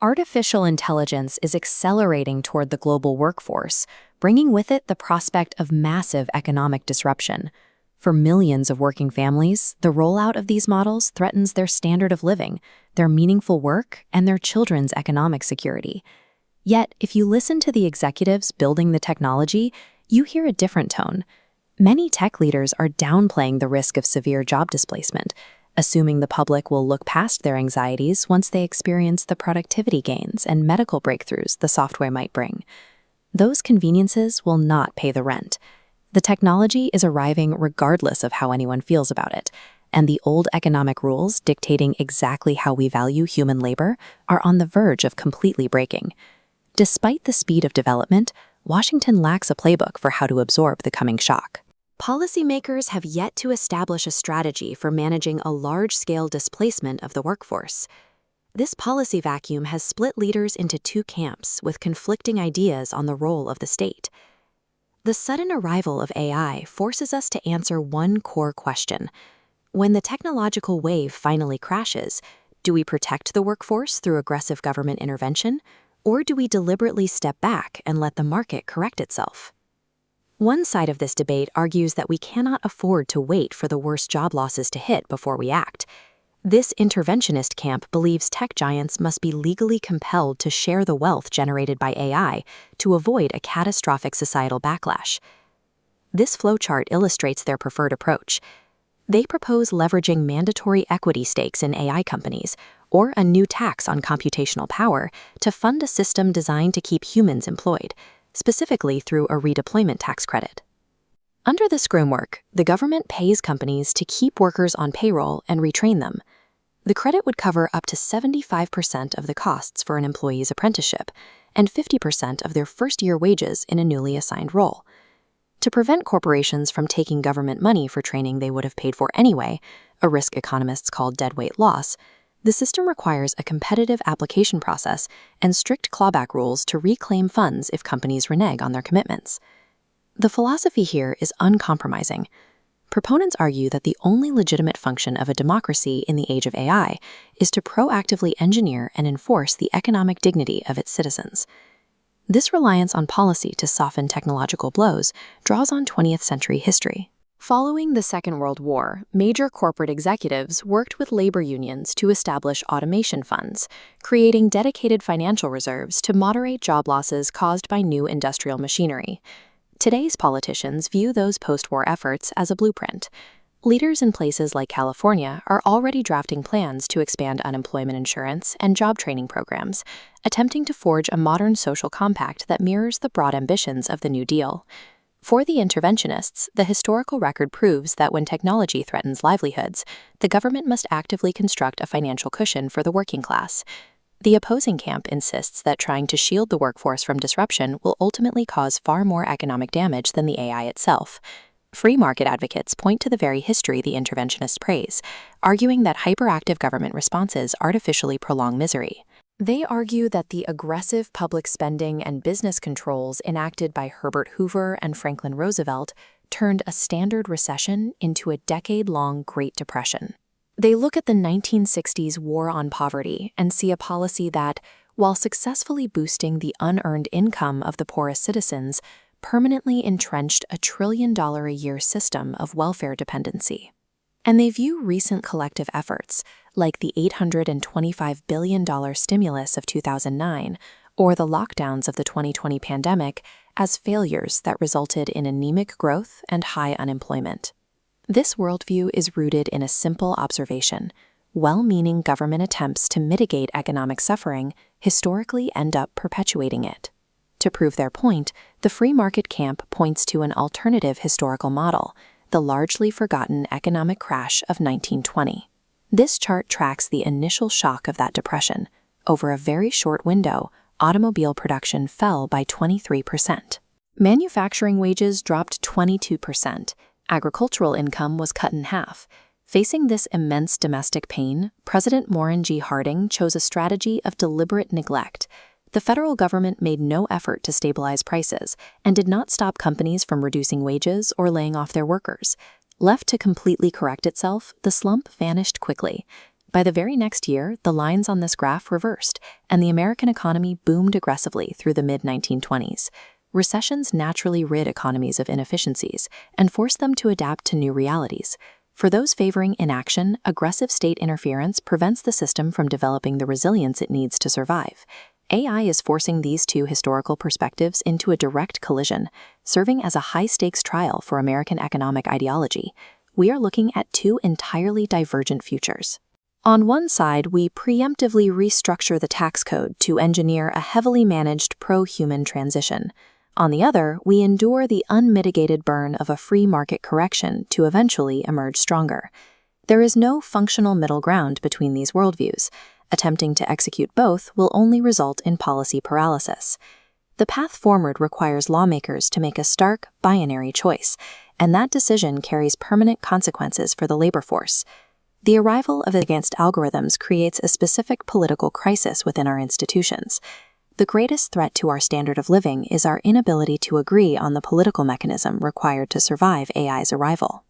Artificial intelligence is accelerating toward the global workforce, bringing with it the prospect of massive economic disruption. For millions of working families, the rollout of these models threatens their standard of living, their meaningful work, and their children's economic security. Yet, if you listen to the executives building the technology, you hear a different tone. Many tech leaders are downplaying the risk of severe job displacement, assuming the public will look past their anxieties once they experience the productivity gains and medical breakthroughs the software might bring. Those conveniences will not pay the rent. The technology is arriving regardless of how anyone feels about it, and the old economic rules dictating exactly how we value human labor are on the verge of completely breaking. Despite the speed of development, Washington lacks a playbook for how to absorb the coming shock. Policymakers have yet to establish a strategy for managing a large-scale displacement of the workforce. This policy vacuum has split leaders into two camps with conflicting ideas on the role of the state. The sudden arrival of AI forces us to answer one core question. When the technological wave finally crashes, do we protect the workforce through aggressive government intervention, or do we deliberately step back and let the market correct itself? One side of this debate argues that we cannot afford to wait for the worst job losses to hit before we act. This interventionist camp believes tech giants must be legally compelled to share the wealth generated by AI to avoid a catastrophic societal backlash. This flowchart illustrates their preferred approach. They propose leveraging mandatory equity stakes in AI companies or a new tax on computational power to fund a system designed to keep humans employed, specifically through a redeployment tax credit. Under this framework, the government pays companies to keep workers on payroll and retrain them. The credit would cover up to 75% of the costs for an employee's apprenticeship and 50% of their first-year wages in a newly assigned role. To prevent corporations from taking government money for training they would have paid for anyway, a risk economists call deadweight loss, the system requires a competitive application process and strict clawback rules to reclaim funds if companies renege on their commitments. The philosophy here is uncompromising. Proponents argue that the only legitimate function of a democracy in the age of AI is to proactively engineer and enforce the economic dignity of its citizens. This reliance on policy to soften technological blows draws on 20th century history. Following the Second World War, major corporate executives worked with labor unions to establish automation funds, creating dedicated financial reserves to moderate job losses caused by new industrial machinery. Today's politicians view those post-war efforts as a blueprint. Leaders in places like California are already drafting plans to expand unemployment insurance and job training programs, attempting to forge a modern social compact that mirrors the broad ambitions of the New Deal. For the interventionists, the historical record proves that when technology threatens livelihoods, the government must actively construct a financial cushion for the working class. The opposing camp insists that trying to shield the workforce from disruption will ultimately cause far more economic damage than the AI itself. Free market advocates point to the very history the interventionists praise, arguing that hyperactive government responses artificially prolong misery. They argue that the aggressive public spending and business controls enacted by Herbert Hoover and Franklin Roosevelt turned a standard recession into a decade-long Great Depression. They look at the 1960s war on poverty and see a policy that, while successfully boosting the unearned income of the poorest citizens, permanently entrenched a $1 trillion-a-year system of welfare dependency. And they view recent collective efforts, like the $825 billion stimulus of 2009 or the lockdowns of the 2020 pandemic, as failures that resulted in anemic growth and high unemployment. This worldview is rooted in a simple observation: well-meaning government attempts to mitigate economic suffering historically end up perpetuating it. To prove their point, the free market camp points to an alternative historical model, the largely forgotten economic crash of 1920. This chart tracks the initial shock of that depression. Over a very short window, automobile production fell by 23%. Manufacturing wages dropped 22%. Agricultural income was cut in half. Facing this immense domestic pain, President Warren G. Harding chose a strategy of deliberate neglect. The federal government made no effort to stabilize prices and did not stop companies from reducing wages or laying off their workers. Left to completely correct itself, the slump vanished quickly. By the very next year, the lines on this graph reversed, and the American economy boomed aggressively through the mid-1920s. Recessions naturally rid economies of inefficiencies and force them to adapt to new realities. For those favoring inaction, aggressive state interference prevents the system from developing the resilience it needs to survive. AI is forcing these two historical perspectives into a direct collision, serving as a high-stakes trial for American economic ideology. We are looking at two entirely divergent futures. On one side, we preemptively restructure the tax code to engineer a heavily managed pro-human transition. On the other, we endure the unmitigated burn of a free market correction to eventually emerge stronger. There is no functional middle ground between these worldviews. Attempting to execute both will only result in policy paralysis. The path forward requires lawmakers to make a stark, binary choice, and that decision carries permanent consequences for the labor force. The arrival of against algorithms creates a specific political crisis within our institutions. The greatest threat to our standard of living is our inability to agree on the political mechanism required to survive AI's arrival.